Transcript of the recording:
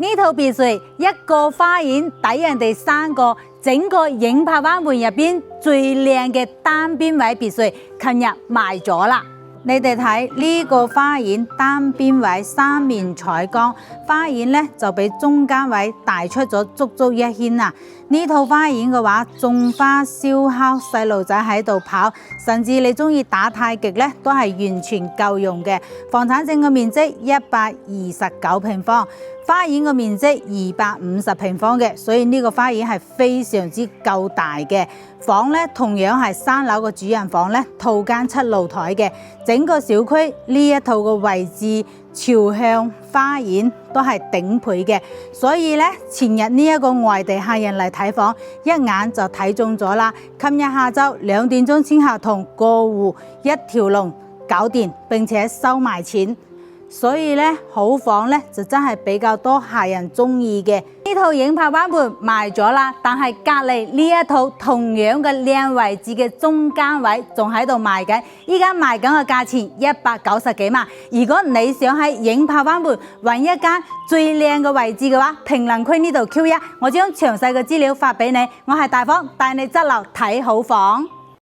呢套別墅一個花園抵人哋3個，整個影拍灣門入邊最靚嘅單邊位別墅，近日賣咗啦。你哋睇呢個花園單邊位3面採光，花園咧就比中間位大出咗足足1圈啊！呢套花園嘅話，種花燒烤，細路仔喺度跑，甚至你中意打太極咧，都係完全夠用嘅。房產證嘅面積129平方，花園嘅面積250平方嘅，所以呢個花園係非常之夠大嘅。房咧同樣係3樓嘅主人房咧，套間7露台嘅。整個小區呢一套嘅位置朝向花園都係頂配嘅，所以咧前日呢一個外地客人嚟睇房，一眼就睇中咗啦。今日下晝2點鐘簽合同，過戶一條龍搞掂，並且收埋錢。所以咧好房咧就真係比較多客人中意嘅。呢套影拍灣門賣咗啦，但係隔籬呢一套同樣嘅靚位置嘅中間位仲喺度賣緊，依家賣緊嘅價錢190幾萬。如果你想喺影拍灣門揾一間最靚嘅位置嘅話，評論區呢度 Q1，我將詳細嘅資料發俾你。我係大方帶你側流睇好房。